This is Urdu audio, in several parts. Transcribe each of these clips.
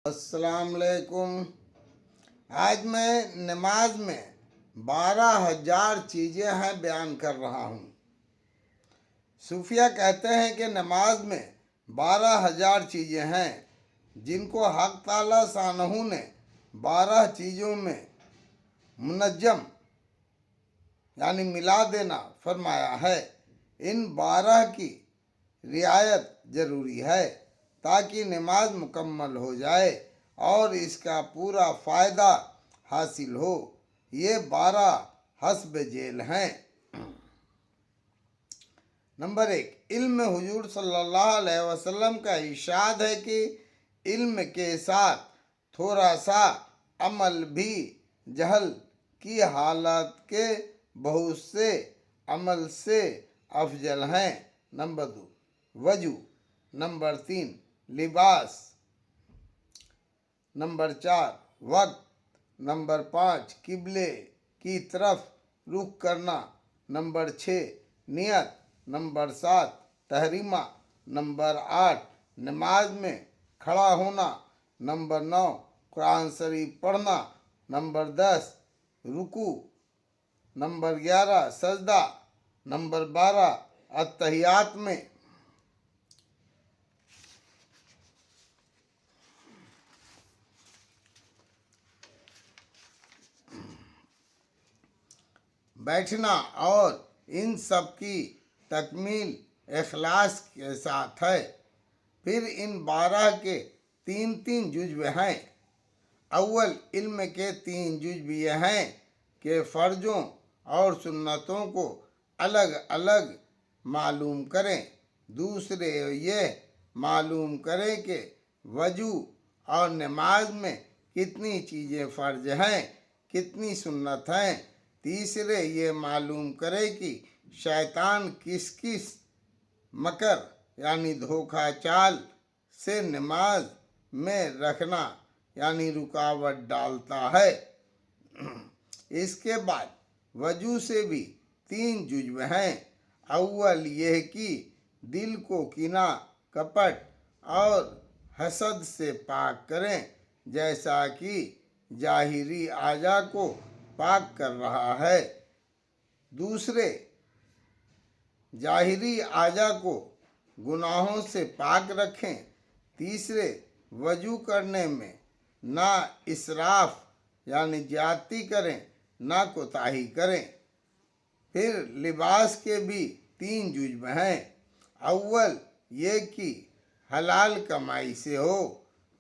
السلام علیکم۔ آج میں نماز میں 12,000 چیزیں ہیں بیان کر رہا ہوں۔ صوفیہ کہتے ہیں کہ نماز میں 12,000 چیزیں ہیں جن کو حق تعالیٰ شانہ نے 12 چیزوں میں منجم یعنی ملا دینا فرمایا ہے۔ ان 12 کی رعایت ضروری ہے تاکہ نماز مکمل ہو جائے اور اس کا پورا فائدہ حاصل ہو۔ یہ 12 حسب ذیل ہیں۔ نمبر 1، علم۔ حضور صلی اللہ علیہ وسلم کا ارشاد ہے کہ علم کے ساتھ تھوڑا سا عمل بھی جہل کی حالت کے بہت سے عمل سے افضل ہیں۔ نمبر 2، وضو۔ نمبر 3، لباس۔ نمبر 4، وقت۔ نمبر 5، قبلے کی طرف رخ کرنا۔ نمبر 6، نیت۔ نمبر 7، تحریمہ۔ نمبر 8، نماز میں کھڑا ہونا۔ نمبر 9، قرآن شریف پڑھنا۔ نمبر 10، رکوع۔ نمبر 11، سجدہ۔ نمبر 12، اتحیات میں بیٹھنا، اور ان سب کی تکمیل اخلاص کے ساتھ ہے۔ پھر ان 12 کے 3 جزو ہیں۔ اول، علم کے 3 جزو یہ ہیں کہ فرضوں اور سنتوں کو الگ الگ معلوم کریں۔ دوسرے، یہ معلوم کریں کہ وضو اور نماز میں کتنی چیزیں فرض ہیں، کتنی سنت ہیں۔ تیسرے، یہ معلوم کرے کہ شیطان کس کس مکر یعنی دھوکہ چال سے نماز میں رکھنا یعنی رکاوٹ ڈالتا ہے۔ اس کے بعد وضو سے بھی 3 جزو ہیں۔ اول، یہ کہ دل کو کینہ، کپٹ اور حسد سے پاک کریں، جیسا کہ ظاہری اعضاء کو پاک کر رہا ہے۔ دوسرے، ظاہری اعضاء کو گناہوں سے پاک رکھیں۔ تیسرے، وضو کرنے میں نہ اسراف یعنی زیادتی کریں، نہ کوتاہی کریں۔ پھر لباس کے بھی 3 جزو ہیں۔ اول، یہ کہ حلال کمائی سے ہو۔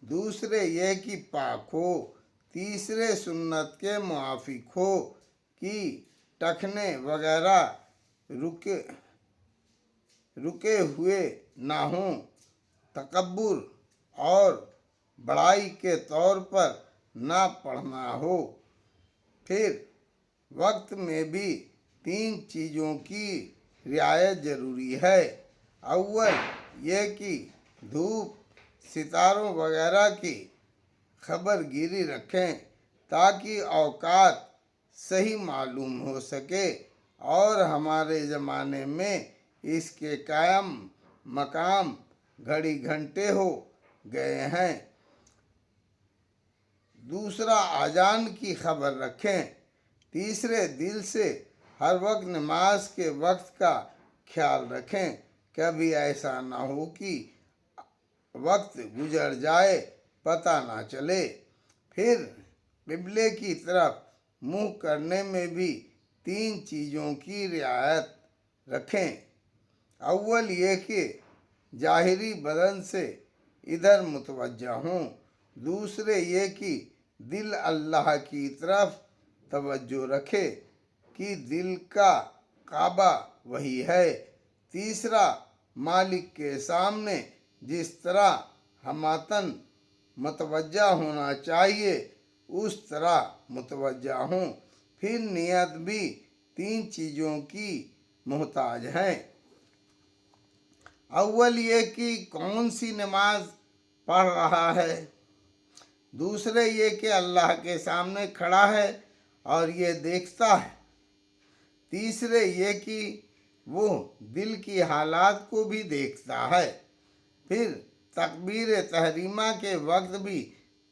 دوسرے، یہ کہ پاک ہو۔ تیسرے، سنت کے موافق ہو کہ ٹخنے وغیرہ رکے ہوئے نہ ہوں، تکبر اور بڑائی کے طور پر نہ پڑھنا ہو۔ پھر وقت میں بھی 3 چیزوں کی رعایت ضروری ہے۔ اول، یہ کہ دھوپ، ستاروں وغیرہ کی خبر گیری رکھیں تاکہ اوقات صحیح معلوم ہو سکے، اور ہمارے زمانے میں اس کے قائم مقام گھڑی گھنٹے ہو گئے ہیں۔ دوسرا، اذان کی خبر رکھیں۔ تیسرے، دل سے ہر وقت نماز کے وقت کا خیال رکھیں، کبھی ایسا نہ ہو کہ وقت گزر جائے پتہ نہ چلے۔ پھر قبلے کی طرف منہ کرنے میں بھی 3 چیزوں کی رعایت رکھیں۔ اول، یہ کہ ظاہری بدن سے ادھر متوجہ ہوں۔ دوسرے، یہ کہ دل اللہ کی طرف توجہ رکھے کہ دل کا کعبہ وہی ہے۔ تیسرا، مالک کے سامنے جس طرح ہمتاً متوجہ ہونا چاہیے اس طرح متوجہ ہوں۔ پھر نیت بھی 3 چیزوں کی محتاج ہے۔ اول، یہ کہ کون سی نماز پڑھ رہا ہے۔ دوسرے، یہ کہ اللہ کے سامنے کھڑا ہے اور یہ دیکھتا ہے۔ تیسرے، یہ کہ وہ دل کی حالات کو بھی دیکھتا ہے۔ پھر تکبیر تحریمہ کے وقت بھی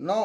9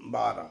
12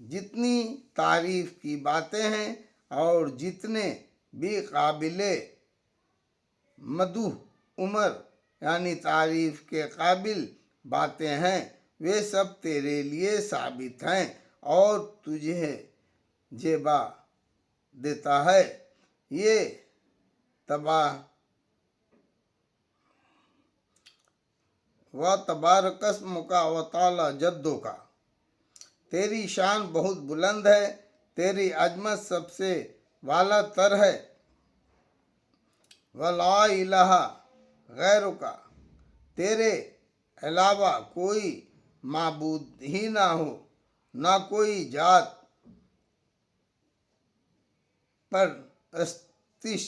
جتنی تعریف کی باتیں ہیں اور جتنے بھی قابل مدح عمر یعنی تعریف کے قابل باتیں ہیں وہ سب تیرے لیے ثابت ہیں اور تجھے جیبا دیتا ہے یہ تبارک اسمک و تعالی جدوں کا، تیری شان بہت بلند ہے، تیری عظمت سب سے والا تر ہے، وَلَا إِلَٰهَ غَيْرُکَ، تیرے علاوہ کوئی معبود ہی نہ ہو، نہ کوئی ذات پرستش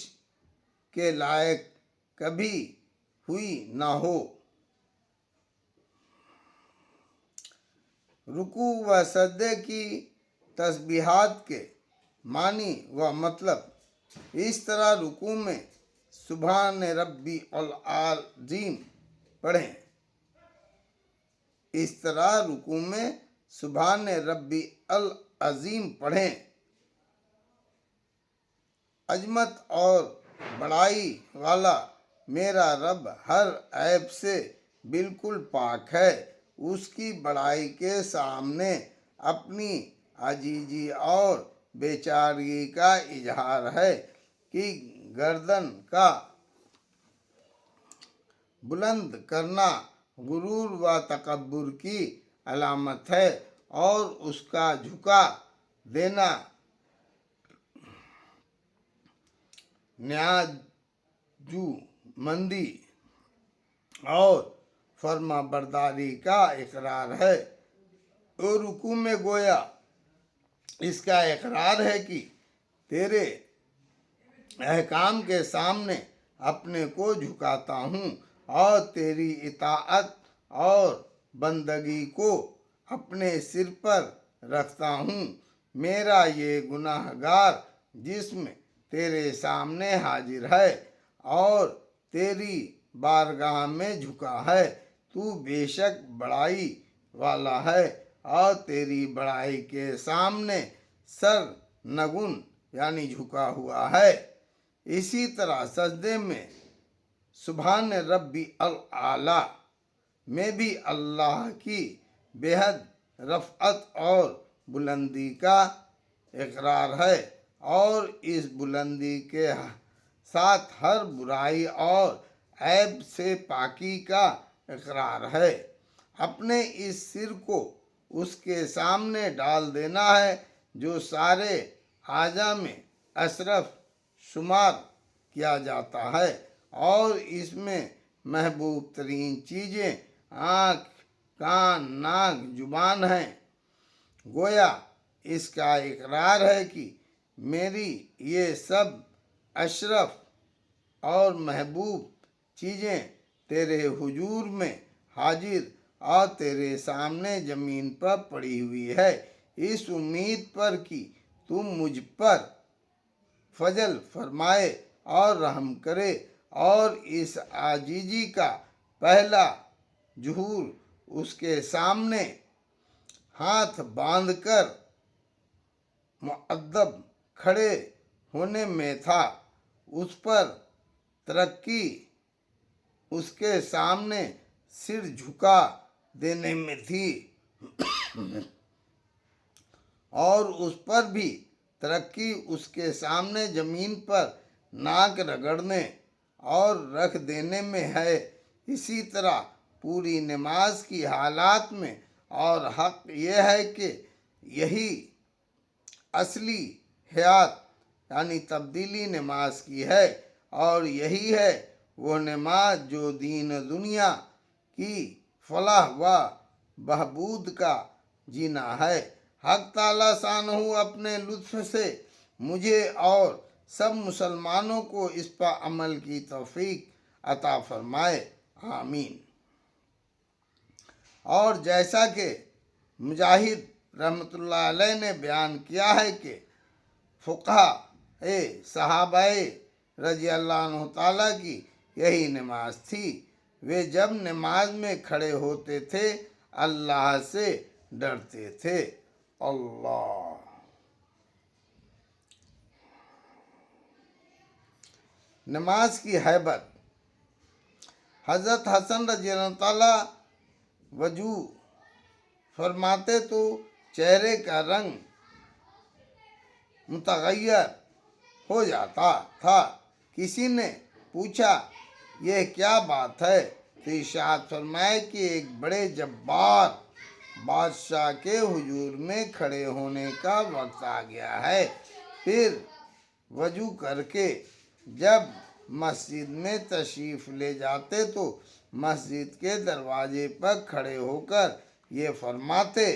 کے لائق کبھی ہوئی نہ ہو۔ رکوع و سجدے کی تسبیحات کے معنی و مطلب، اس طرح رکوع میں سبحان ربی العظیم پڑھیں، اس طرح رکوع میں سبحان ربی العظیم پڑھیں۔ عظمت اور بڑائی والا میرا رب ہر عیب سے بالکل پاک ہے، اس کی بڑائی کے سامنے اپنی عاجزی اور بیچارگی کا اظہار ہے کہ گردن کا بلند کرنا غرور و تکبر کی علامت ہے اور اس کا جھکا دینا نیازو مندی اور فرما برداری کا اقرار ہے۔ اور رکوع میں گویا اس کا اقرار ہے کہ تیرے احکام کے سامنے اپنے کو جھکاتا ہوں اور تیری اطاعت اور بندگی کو اپنے سر پر رکھتا ہوں۔ میرا یہ گناہ گار جسم تیرے سامنے حاضر ہے اور تیری بارگاہ میں جھکا ہے، تو بے شک بڑائی والا ہے اور تیری بڑائی کے سامنے سر نگن یعنی جھکا ہوا ہے۔ اسی طرح سجدے میں سبحان ربی الاعلیٰ میں بھی اللہ کی بے حد رفعت اور بلندی کا اقرار ہے اور اس بلندی کے ساتھ ہر برائی اور عیب سے پاکی کا اقرار ہے۔ اپنے اس سر کو اس کے سامنے ڈال دینا ہے جو سارے اعضاء میں اشرف شمار کیا جاتا ہے اور اس میں محبوب ترین چیزیں آنکھ، کان، ناک، زبان ہیں۔ گویا اس کا اقرار ہے کہ میری یہ سب اشرف اور محبوب چیزیں تیرے حضور میں حاضر اور تیرے سامنے زمین پر پڑی ہوئی ہے، اس امید پر کہ تم مجھ پر فضل فرمائے اور رحم کرے۔ اور اس عاجزی کا پہلا ظہور اس کے سامنے ہاتھ باندھ کر مؤدب کھڑے ہونے میں تھا، اس پر ترقی اس کے سامنے سر جھکا دینے میں تھی اور اس پر بھی ترقی اس کے سامنے زمین پر ناک رگڑنے اور رکھ دینے میں ہے۔ اسی طرح پوری نماز کی حالات میں اور حق یہ ہے کہ یہی اصلی حیات یعنی تبدیلی نماز کی ہے اور یہی ہے وہ نماز جو دین دنیا کی فلاح و بہبود کا جینا ہے۔ حق تعالیٰ شانہ اپنے لطف سے مجھے اور سب مسلمانوں کو اس پر عمل کی توفیق عطا فرمائے، آمین۔ اور جیسا کہ مجاہد رحمۃ اللہ علیہ نے بیان کیا ہے کہ فقہاء صحابہ رضی اللہ عنہ تعالیٰ کی یہی نماز تھی، وہ جب نماز میں کھڑے ہوتے تھے اللہ سے ڈرتے تھے اللہ۔ نماز کی ہیبت۔ حضرت حسن رضی اللہ تعالیٰ وضو فرماتے تو چہرے کا رنگ متغیر ہو جاتا تھا۔ کسی نے پوچھا یہ کیا بات ہے تو ارشاد فرمائے کہ ایک بڑے جبار بادشاہ کے حضور میں کھڑے ہونے کا وقت آ گیا ہے۔ پھر وضو کر کے جب مسجد میں تشریف لے جاتے تو مسجد کے دروازے پر کھڑے ہو کر یہ فرماتے: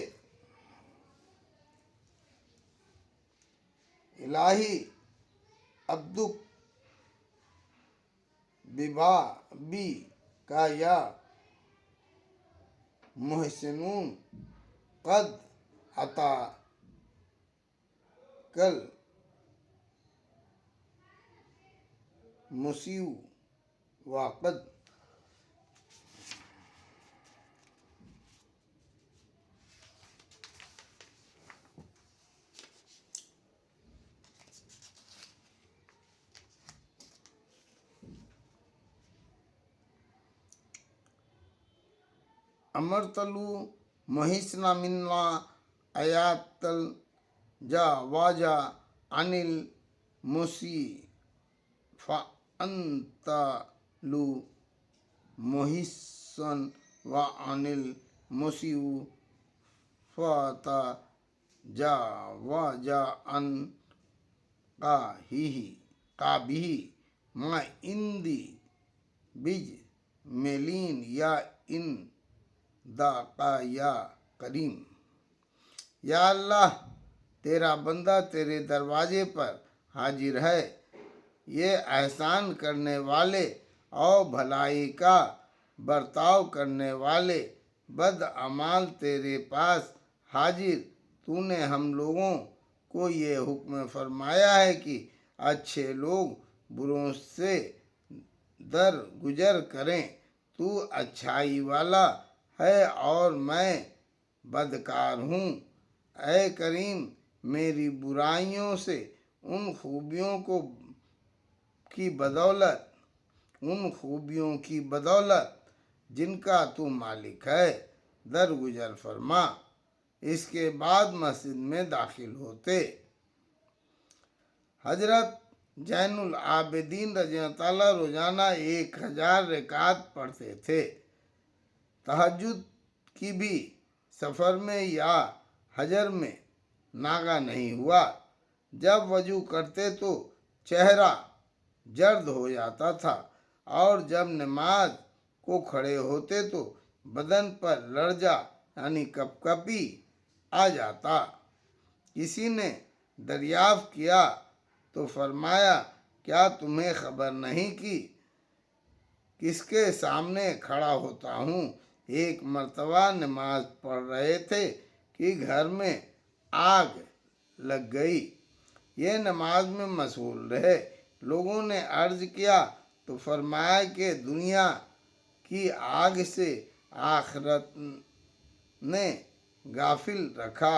الہی عبدک ببابی کا یا محسنون قد عطا کل مسیء وقد امرتلو محسن منا آیاتل جا واجا انل مسی فانت لو محسن و انل مسی فاتا جا واجا ان کا بھی ما اندی بج میلین یا ان داقا یا کریم۔ یا اللہ، تیرا بندہ تیرے دروازے پر حاضر ہے، یہ احسان کرنے والے اور بھلائی کا برتاؤ کرنے والے بد اعمال تیرے پاس حاضر۔ تو نے ہم لوگوں کو یہ حکم فرمایا ہے کہ اچھے لوگ بروں سے درگزر کریں، تو اچھائی والا ہے اور میں بدکار ہوں۔ اے کریم، میری برائیوں سے ان خوبیوں کی بدولت جن کا تو مالک ہے درگزر فرما۔ اس کے بعد مسجد میں داخل ہوتے۔ حضرت زین العابدین رضی اللہ تعالیٰ روزانہ 1000 رکعت پڑھتے تھے۔ تہجد کی بھی سفر میں یا حضر میں ناغہ نہیں ہوا۔ جب وضو کرتے تو چہرہ زرد ہو جاتا تھا اور جب نماز کو کھڑے ہوتے تو بدن پر لرزہ یعنی کپکپی آ جاتا۔ کسی نے دریافت کیا تو فرمایا: کیا تمہیں خبر نہیں کہ کس کے سامنے کھڑا ہوتا ہوں؟ ایک مرتبہ نماز پڑھ رہے تھے کہ گھر میں آگ لگ گئی۔ یہ نماز میں مشغول رہے۔ لوگوں نے عرض کیا تو فرمایا کہ دنیا کی آگ سے آخرت نے غافل رکھا۔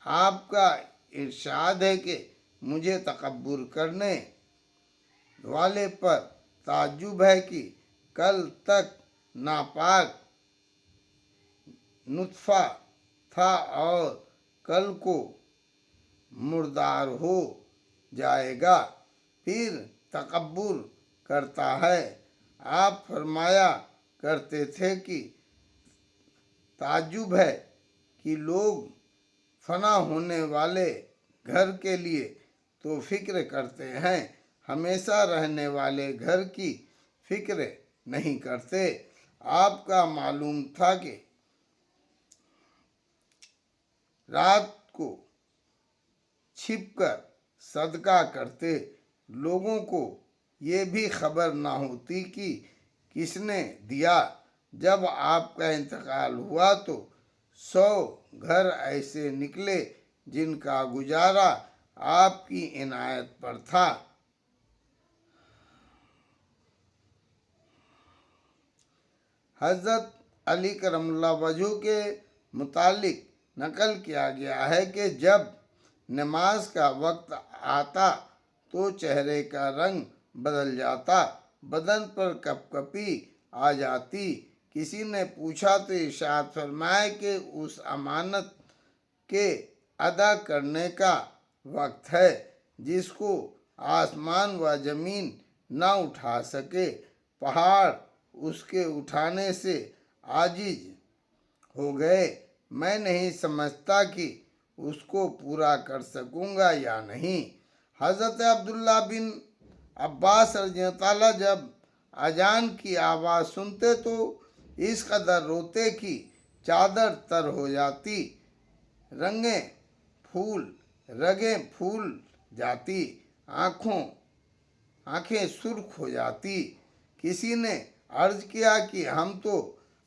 آپ کا ارشاد ہے کہ مجھے تکبر کرنے والے پر تعجب ہے کہ کل تک ناپاک نطفہ تھا اور کل کو مردار ہو جائے گا، پھر تکبر کرتا ہے۔ آپ فرمایا کرتے تھے کہ تعجب ہے کہ لوگ فنا ہونے والے گھر کے لیے تو فکر کرتے ہیں، ہمیشہ رہنے والے گھر کی فکر نہیں کرتے۔ آپ کا معلوم تھا کہ رات کو چھپ کر صدقہ کرتے، لوگوں کو یہ بھی خبر نہ ہوتی کہ کس نے دیا۔ جب آپ کا انتقال ہوا تو 100 گھر ایسے نکلے جن کا گزارا آپ کی عنایت پر تھا۔ حضرت علی کرم اللہ وجہہ کے متعلق نقل کیا گیا ہے کہ جب نماز کا وقت آتا تو چہرے کا رنگ بدل جاتا، بدن پر کپ کپی آ جاتی۔ کسی نے پوچھا تو ارشاد فرمائے کہ اس امانت کے ادا کرنے کا وقت ہے جس کو آسمان و زمین نہ اٹھا سکے، پہاڑ اس کے اٹھانے سے عاجز ہو گئے، میں نہیں سمجھتا کہ اس کو پورا کر سکوں گا یا نہیں۔ حضرت عبداللہ بن عباس رضی اللہ عنہ جب اذان کی آواز سنتے تو اس قدر روتے کہ چادر تر ہو جاتی، رگیں پھول جاتی، آنکھیں سرخ ہو جاتی۔ کسی نے عرض کیا کہ ہم تو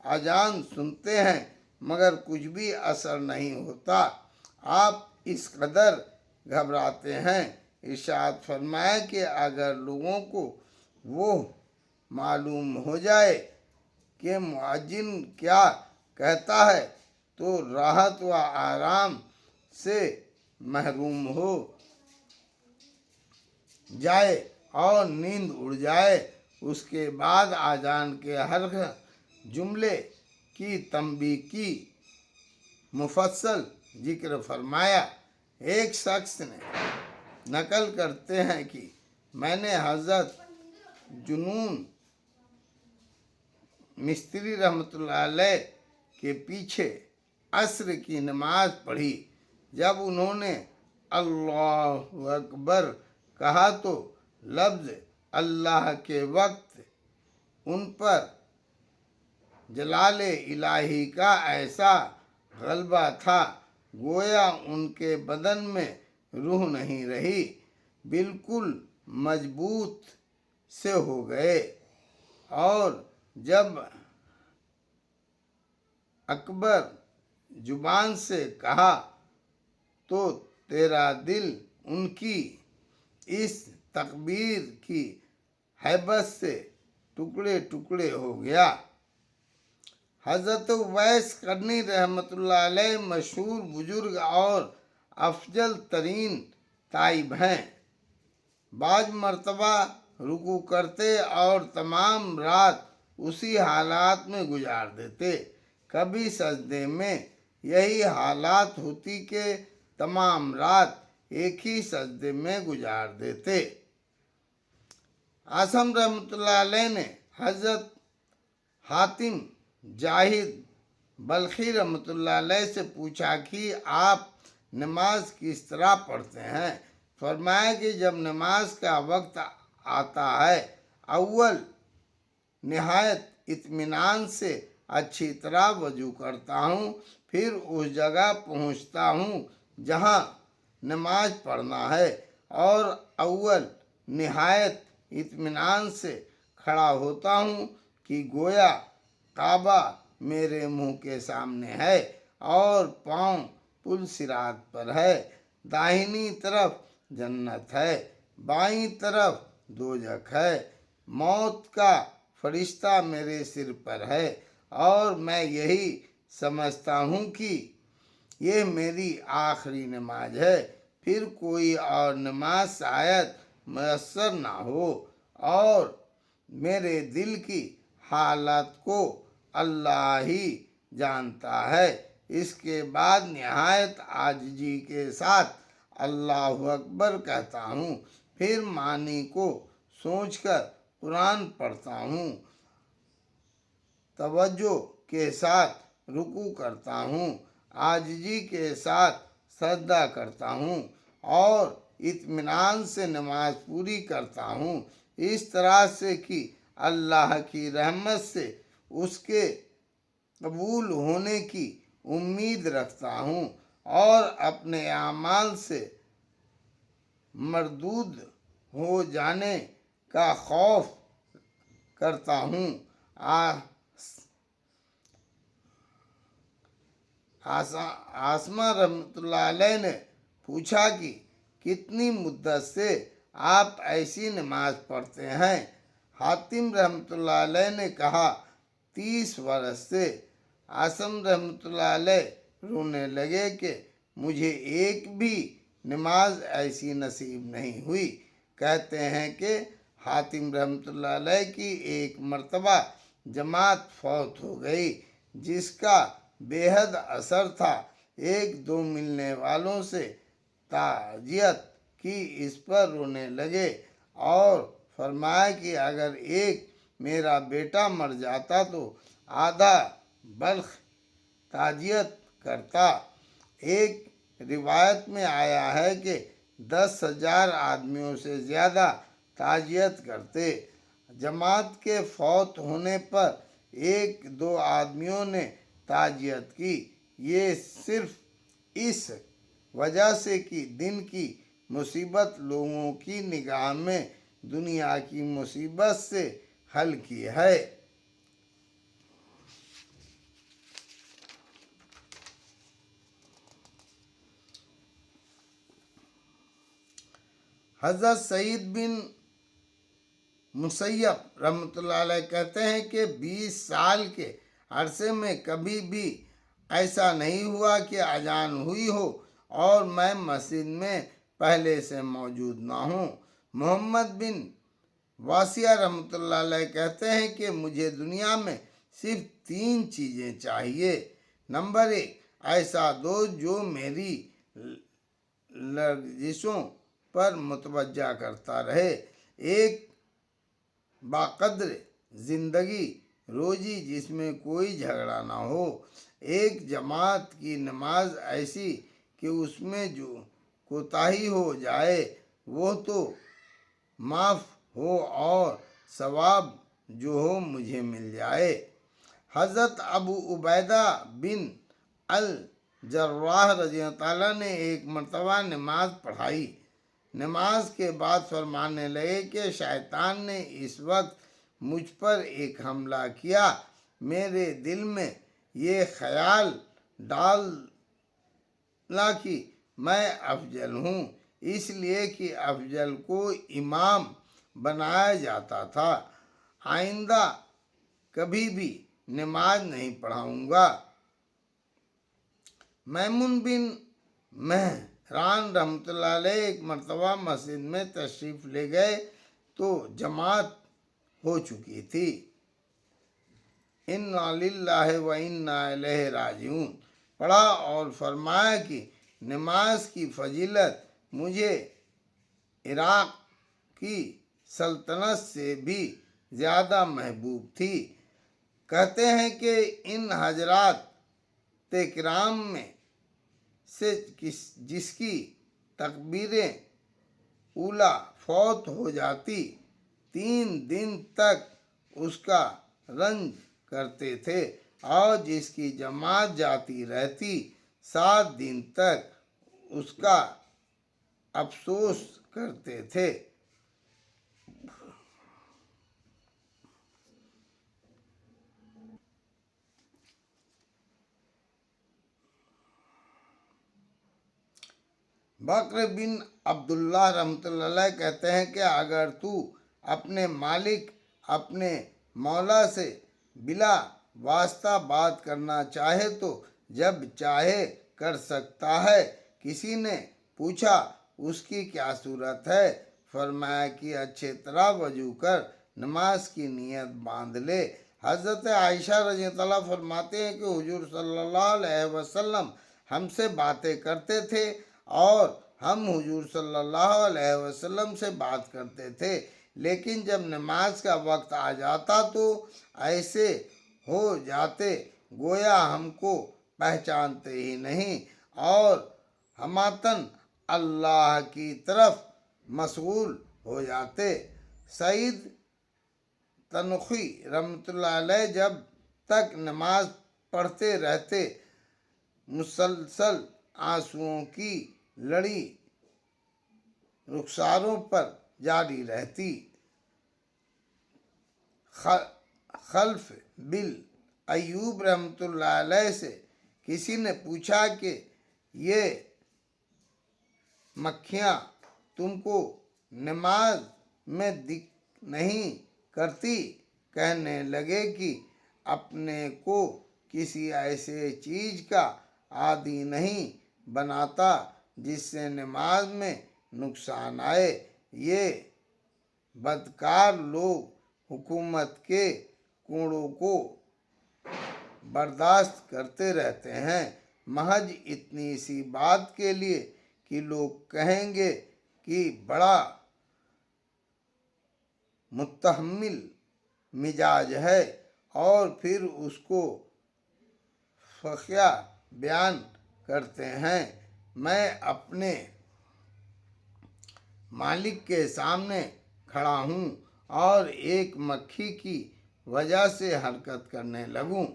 اذان سنتے ہیں مگر کچھ بھی اثر نہیں ہوتا، آپ اس قدر گھبراتے ہیں؟ ارشاد فرمایا کہ اگر لوگوں کو وہ معلوم ہو جائے کہ مؤذن کیا کہتا ہے تو راحت و آرام سے محروم ہو جائے اور نیند اڑ جائے۔ اس کے بعد اذان کے ہر جملے کی تنبیہ کی مفصل ذکر فرمایا۔ ایک شخص نے نقل کرتے ہیں کہ میں نے حضرت جنون مستری رحمۃ اللہ علیہ کے پیچھے عصر کی نماز پڑھی۔ جب انہوں نے اللہ اکبر کہا تو لفظ اللہ کے وقت ان پر جلال الہی کا ایسا غلبہ تھا گویا ان کے بدن میں روح نہیں رہی، بالکل مضبوط سے ہو گئے۔ اور جب اکبر زبان سے کہا تو تیرا دل ان کی اس تکبیر کی ہیبت سے ٹکڑے ٹکڑے ہو گیا۔ حضرت اویس قرنی رحمۃ اللہ علیہ مشہور بزرگ اور افضل ترین تائب ہیں۔ بعض مرتبہ رکوع کرتے اور تمام رات اسی حالات میں گزار دیتے، کبھی سجدے میں یہی حالت ہوتی کہ تمام رات ایک ہی سجدے میں گزار دیتے۔ اعظم رحمۃ اللہ علیہ نے حضرت حاتم زاہد بلخی رحمۃ اللہ علیہ سے پوچھا کہ آپ نماز کس طرح پڑھتے ہیں؟ فرمایا کہ جب نماز کا وقت آتا ہے اول نہایت اطمینان سے اچھی طرح وضو کرتا ہوں، پھر اس جگہ پہنچتا ہوں جہاں نماز پڑھنا ہے اور اول نہایت اطمینان سے کھڑا ہوتا ہوں کہ گویا کعبہ میرے منہ کے سامنے ہے اور پاؤں پل صراط پر ہے، داہنی طرف جنت ہے، بائیں طرف دوزخ ہے، موت کا فرشتہ میرے سر پر ہے اور میں یہی سمجھتا ہوں کہ یہ میری آخری نماز ہے، پھر کوئی اور نماز شاید میسر نہ ہو اور میرے دل کی حالت کو اللہ ہی جانتا ہے۔ اس کے بعد نہایت عاجزی کے ساتھ اللہ اکبر کہتا ہوں، پھر معنی کو سوچ کر قرآن پڑھتا ہوں، توجہ کے ساتھ رکوع کرتا ہوں، عاجزی کے ساتھ سجدہ کرتا ہوں اور اطمینان سے نماز پوری کرتا ہوں، اس طرح سے کہ اللہ کی رحمت سے اس کے قبول ہونے کی امید رکھتا ہوں اور اپنے اعمال سے مردود ہو جانے کا خوف کرتا ہوں۔ عاصمہ رحمۃ اللہ علیہ نے پوچھا کہ کتنی مدت سے آپ ایسی نماز پڑھتے ہیں؟ حاتم رحمۃ اللہ علیہ نے کہا 30 برس سے۔ عاصم رحمۃ اللہ علیہ رونے لگے کہ مجھے ایک بھی نماز ایسی نصیب نہیں ہوئی۔ کہتے ہیں کہ حاتم رحمۃ اللہ علیہ کی ایک مرتبہ جماعت فوت ہو گئی جس کا بے حد اثر تھا۔ ایک دو ملنے والوں سے تعزیت کی، اس پر رونے لگے اور فرمایا کہ اگر ایک میرا بیٹا مر جاتا تو آدھا بلخ تعزیت کرتا۔ ایک روایت میں آیا ہے کہ 10,000 آدمیوں سے زیادہ تعزیت کرتے۔ جماعت کے فوت ہونے پر ایک دو آدمیوں نے تعزیت کی، یہ صرف اس وجہ سے کہ دن کی مصیبت لوگوں کی نگاہ میں دنیا کی مصیبت سے ہلکی ہے۔ حضرت سعید بن مسیب رحمۃ اللہ علیہ کہتے ہیں کہ 20 سال کے عرصے میں کبھی بھی ایسا نہیں ہوا کہ اذان ہوئی ہو اور میں مسجد میں پہلے سے موجود نہ ہوں۔ محمد بن واسیہ رحمۃ اللہ علیہ کہتے ہیں کہ مجھے دنیا میں صرف 3 چیزیں چاہیے۔ نمبر 1، ایسا دوست جو میری لرزشوں پر متوجہ کرتا رہے، ایک باقدر زندگی روزی جس میں کوئی جھگڑا نہ ہو، ایک جماعت کی نماز ایسی کہ اس میں جو کوتاہی ہو جائے وہ تو معاف ہو اور ثواب جو ہو مجھے مل جائے۔ حضرت ابو عبیدہ بن الجراح رضی اللہ عنہ نے ایک مرتبہ نماز پڑھائی۔ نماز کے بعد فرمانے لگے کہ شیطان نے اس وقت مجھ پر ایک حملہ کیا، میرے دل میں یہ خیال ڈالا کہ میں افضل ہوں، اس لیے کہ افضل کو امام بنایا جاتا تھا، آئندہ کبھی بھی نماز نہیں پڑھاؤں گا۔ میمون بن مہران رحمۃ اللہ علیہ ایک مرتبہ مسجد میں تشریف لے گئے تو جماعت ہو چکی تھی۔ انا للہ و انا الیہ راجعون پڑھا اور فرمایا کہ نماز کی فضیلت مجھے عراق کی سلطنت سے بھی زیادہ محبوب تھی۔ کہتے ہیں کہ ان حضرات کرام میں سے جس کی تکبیر اولیٰ فوت ہو جاتی 3 دن تک اس کا رنج کرتے تھے اور جس کی جماعت جاتی رہتی 7 دن تک اس کا افسوس کرتے تھے۔ بکر بن عبداللہ رحمۃ اللہ علیہ کہتے ہیں کہ اگر تو اپنے مالک اپنے مولا سے بلا واسطہ بات کرنا چاہے تو جب چاہے کر سکتا ہے۔ کسی نے پوچھا اس کی کیا صورت ہے؟ فرمایا کہ اچھے طرح وضو کر نماز کی نیت باندھ لے۔ حضرت عائشہ رضی اللہ عنہا فرماتے ہیں کہ حضور صلی اللہ علیہ وسلم ہم سے باتیں کرتے تھے اور ہم حضور صلی اللہ علیہ وسلم سے بات کرتے تھے، لیکن جب نماز کا وقت آ جاتا تو ایسے ہو جاتے گویا ہم کو پہچانتے ہی نہیں اور ہماتن اللہ کی طرف مشغول ہو جاتے۔ سعید تنخی رحمۃ اللہ علیہ جب تک نماز پڑھتے رہتے مسلسل آنسوؤں کی لڑی رخساروں پر جاری رہتی۔ خلف بن ایوب رحمۃ اللہ علیہ سے کسی نے پوچھا کہ یہ مکھیاں تم کو نماز میں دکھ نہیں کرتی؟ کہنے لگے کہ اپنے کو کسی ایسے چیز کا عادی نہیں بناتا جس سے نماز میں نقصان آئے۔ یہ بدکار لوگ حکومت کے کوڑوں کو برداشت کرتے رہتے ہیں، محض اتنی سی بات کے لیے کہ لوگ کہیں گے کہ بڑا متحمل مزاج ہے، اور پھر اس کو فقیہ بیان کرتے ہیں۔ میں اپنے مالک کے سامنے کھڑا ہوں اور ایک مکھی کی وجہ سے حرکت کرنے لگوں۔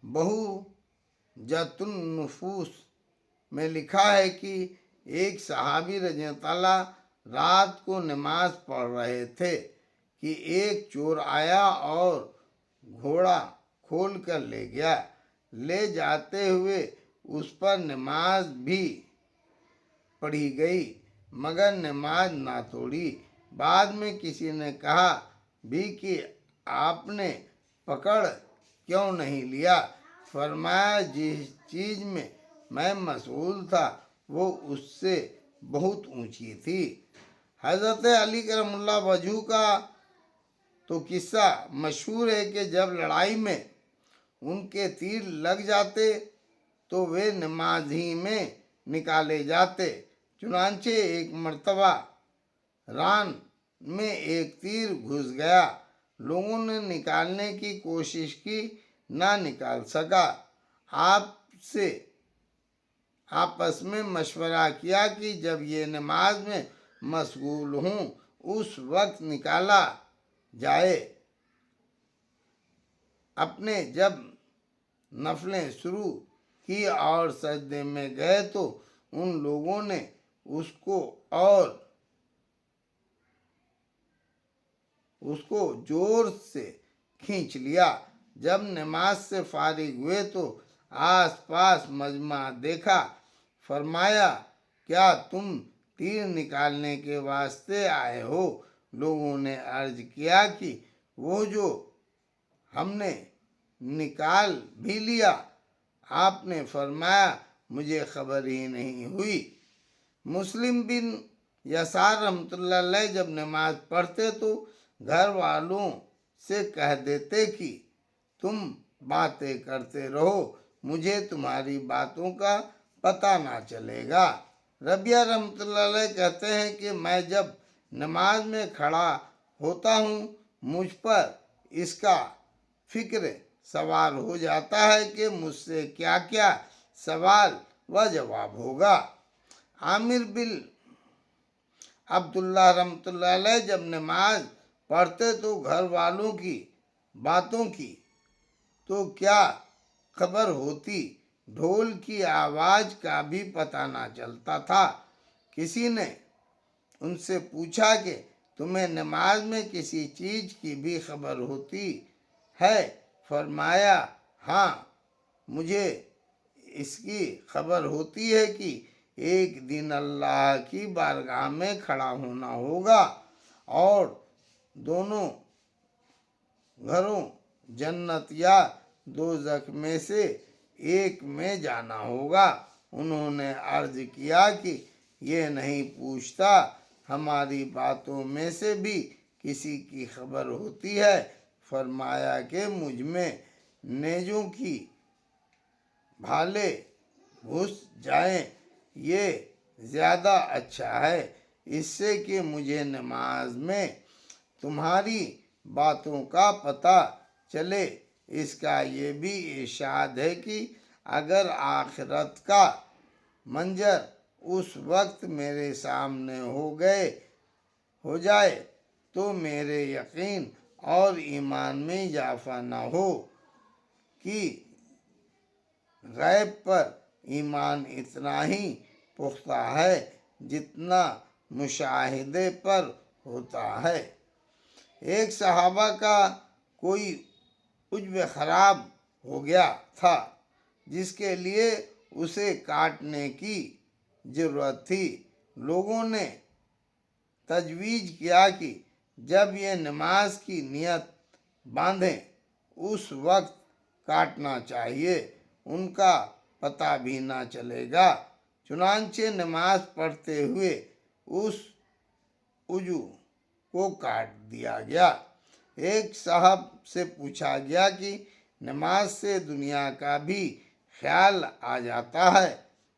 بہجت النفوس میں لکھا ہے کہ ایک صحابی رضی اللہ عنہ رات کو نماز پڑھ رہے تھے کہ ایک چور آیا اور گھوڑا کھول کر لے گیا۔ لے جاتے ہوئے اس پر نماز بھی پڑھی گئی مگر نماز نہ توڑی۔ بعد میں کسی نے کہا بھی کہ آپ نے پکڑ کیوں نہیں لیا؟ فرمایا جس چیز میں میں مسئول تھا وہ اس سے بہت اونچی تھی۔ حضرت علی کرم اللہ وجہہ کا تو قصہ مشہور ہے کہ جب لڑائی میں ان کے تیر لگ جاتے تو وہ نماز ہی میں نکالے جاتے۔ چنانچہ ایک مرتبہ ران میں ایک تیر گھس گیا، لوگوں نے نکالنے کی کوشش کی، نہ نکال سکا۔ آپس میں مشورہ کیا کہ جب یہ نماز میں مشغول ہوں اس وقت نکالا جائے۔ اپنے جب نفلیں شروع کی اور سجدے میں گئے تو ان لوگوں نے اس کو زور سے کھینچ لیا۔ جب نماز سے فارغ ہوئے تو آس پاس مجمع دیکھا۔ فرمایا کیا تم تیر نکالنے کے واسطے آئے ہو؟ لوگوں نے عرض کیا کہ وہ جو ہم نے نکال بھی لیا۔ آپ نے فرمایا مجھے خبر ہی نہیں ہوئی۔ مسلم بن یسار رحمۃ اللہ علیہ جب نماز پڑھتے تو گھر والوں سے کہہ دیتے کہ تم باتیں کرتے رہو، مجھے تمہاری باتوں کا پتہ نہ چلے گا۔ ربیعہ رحمۃ اللہ علیہ کہتے ہیں کہ میں جب نماز میں کھڑا ہوتا ہوں مجھ پر اس کا فکر سوار ہو جاتا ہے کہ مجھ سے کیا کیا سوال و جواب ہوگا۔ عامر بن عبداللہ رحمۃ اللہ علیہ جب نماز پڑھتے تو گھر والوں کی باتوں کی تو کیا خبر ہوتی، ڈھول کی آواز کا بھی پتہ نہ چلتا تھا۔ کسی نے ان سے پوچھا کہ تمہیں نماز میں کسی چیز کی بھی خبر ہوتی ہے؟ فرمایا ہاں، مجھے اس کی خبر ہوتی ہے کہ ایک دن اللہ کی بارگاہ میں کھڑا ہونا ہوگا اور دونوں گھروں جنت یا دوزخ میں سے ایک میں جانا ہوگا۔ انہوں نے عرض کیا کہ یہ نہیں پوچھتا ہماری باتوں میں سے بھی کسی کی خبر ہوتی ہے؟ فرمایا کہ مجھ میں نیزوں کی بھالیں گھس جائیں یہ زیادہ اچھا ہے اس سے کہ مجھے نماز میں تمہاری باتوں کا پتہ چلے۔ اس کا یہ بھی ارشاد ہے کہ اگر آخرت کا منظر اس وقت میرے سامنے ہو جائے تو میرے یقین اور ایمان میں اضافہ نہ ہو کہ غیب پر ایمان اتنا ہی پختہ ہے جتنا مشاہدے پر ہوتا ہے۔ ایک صحابہ کا کوئی عضو خراب ہو گیا تھا جس کے لیے اسے کاٹنے کی ضرورت تھی۔ لوگوں نے تجویز کیا کہ جب یہ نماز کی نیت باندھیں اس وقت کاٹنا چاہیے ان کا پتہ بھی نہ چلے گا۔ چنانچہ نماز پڑھتے ہوئے اس عضو کو کاٹ دیا گیا۔ ایک صاحب سے پوچھا گیا کہ نماز سے دنیا کا بھی خیال آ جاتا ہے؟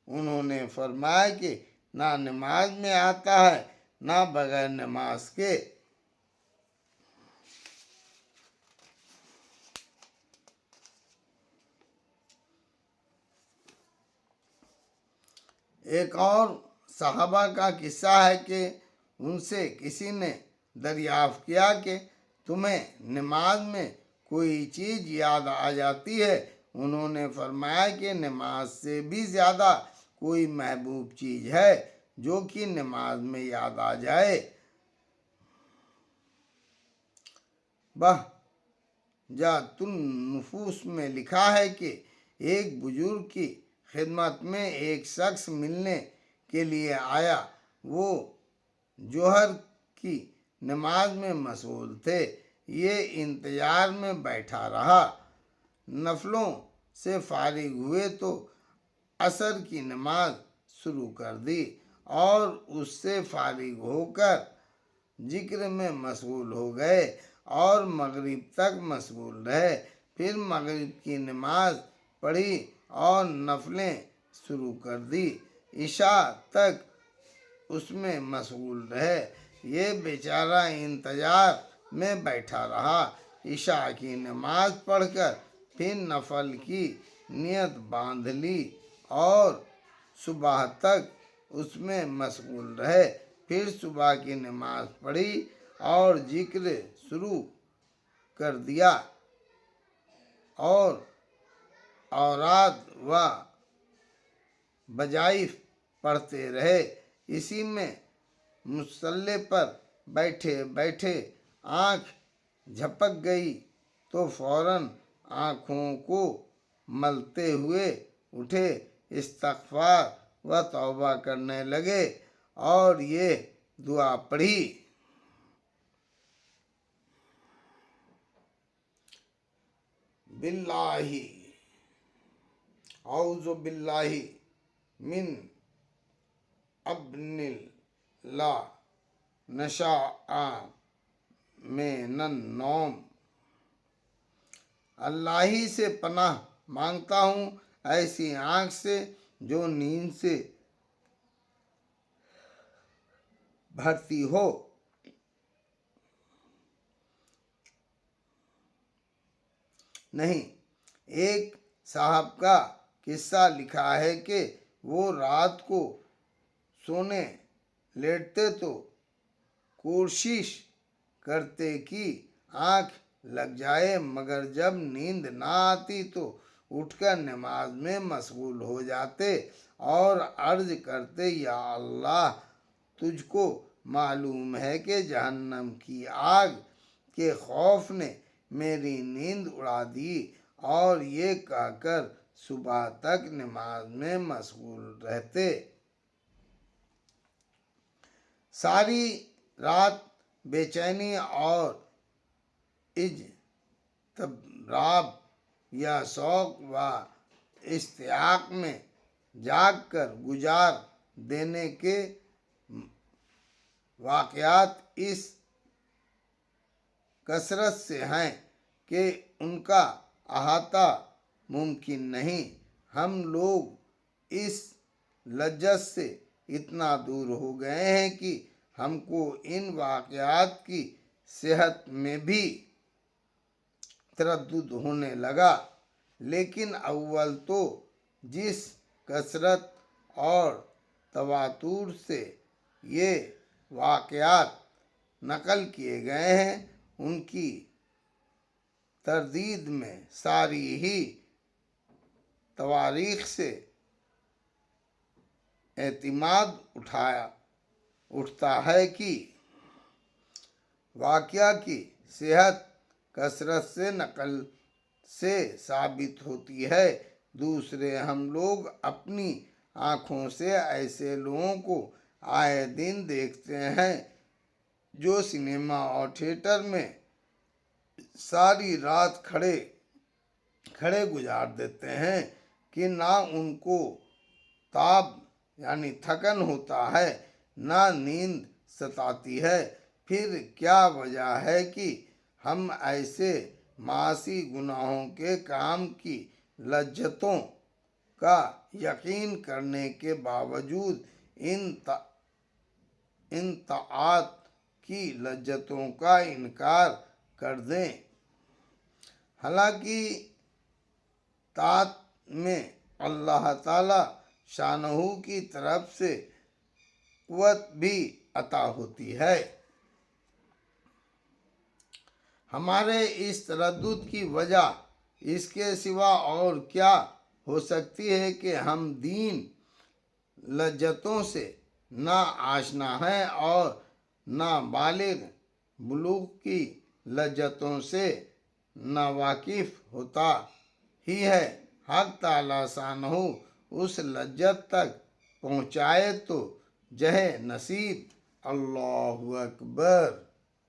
انہوں نے فرمایا کہ نہ نماز میں آتا ہے نہ بغیر نماز کے۔ ایک اور صحابہ کا قصہ ہے کہ ان سے کسی نے دریافت کیا کہ تمہیں نماز میں کوئی چیز یاد آ جاتی ہے؟ انہوں نے فرمایا کہ نماز سے بھی زیادہ کوئی محبوب چیز ہے جو کہ نماز میں یاد آ جائے۔ بہجات النفوس میں لکھا ہے کہ ایک بزرگ کی خدمت میں ایک شخص ملنے کے لیے آیا۔ وہ ظہر کی نماز میں مشغول تھے۔ یہ انتظار میں بیٹھا رہا۔ نفلوں سے فارغ ہوئے تو عصر کی نماز شروع کر دی اور اس سے فارغ ہو کر ذکر میں مشغول ہو گئے اور مغرب تک مشغول رہے۔ پھر مغرب کی نماز پڑھی اور نفلیں شروع کر دی۔ عشاء تک اس میں مشغول رہے۔ یہ بیچارہ انتظار میں بیٹھا رہا۔ عشاء کی نماز پڑھ کر پھر نفل کی نیت باندھ لی اور صبح تک اس میں مشغول رہے۔ پھر صبح کی نماز پڑھی اور ذکر شروع کر دیا اور اوراد و وظائف پڑھتے رہے۔ اسی میں مصلی پر بیٹھے بیٹھے آنکھ جھپک گئی تو فوراً آنکھوں کو ملتے ہوئے اٹھے، استغفار و توبہ کرنے لگے اور یہ دعا پڑھی: باللہ اعوذ باللہ من ابن لا نشاء من النوم۔ اللہ ہی سے پناہ مانگتا ہوں ایسی آنکھ سے جو نیند سے بھرتی ہو۔ نہیں، ایک صاحب کا قصہ لکھا ہے کہ وہ رات کو سونے لیٹتے تو کوشش کرتے کہ آنکھ لگ جائے، مگر جب نیند نہ آتی تو اٹھ کر نماز میں مشغول ہو جاتے اور عرض کرتے: یا اللہ، تجھ کو معلوم ہے کہ جہنم کی آگ کے خوف نے میری نیند اڑا دی، اور یہ کہہ کر صبح تک نماز میں مشغول رہتے۔ ساری رات بے چینی اور اضطراب یا شوق و اشتیاق میں جاگ کر گزار دینے کے واقعات اس کثرت سے ہیں کہ ان کا احاطہ ممکن نہیں۔ ہم لوگ اس لذت سے اتنا دور ہو گئے ہیں کہ ہم کو ان واقعات کی صحت میں بھی تردد ہونے لگا۔ لیکن اول تو جس کثرت اور تواتر سے یہ واقعات نقل کیے گئے ہیں، ان کی تردید میں ساری ہی تواریخ سے اعتماد اٹھتا ہے کہ واقعہ کی صحت کثرت سے نقل سے ثابت ہوتی ہے۔ دوسرے، ہم لوگ اپنی آنکھوں سے ایسے لوگوں کو آئے دن دیکھتے ہیں جو سنیما اور تھیٹر میں ساری رات کھڑے گزار دیتے ہیں کہ نہ ان کو تاب یعنی تھکن ہوتا ہے نہ نیند ستاتی ہے۔ پھر کیا وجہ ہے کہ ہم ایسے معاشی گناہوں کے کام کی لذتوں کا یقین کرنے کے باوجود ان طاعات کی لذتوں کا انکار کر دیں؟ حالانکہ طاعت میں اللہ تعالی شانہ کی طرف سے قوت بھی عطا ہوتی ہے۔ ہمارے اس تردد کی وجہ اس کے سوا اور کیا ہو سکتی ہے کہ ہم دین لذتوں سے نہ آشنا ہیں اور نہ بلوغ کی لذتوں سے نہ واقف ہوتا ہی ہے۔ حق تعالی شانہ اس لذت تک پہنچائے تو جہ نصیب۔ اللہ اکبر۔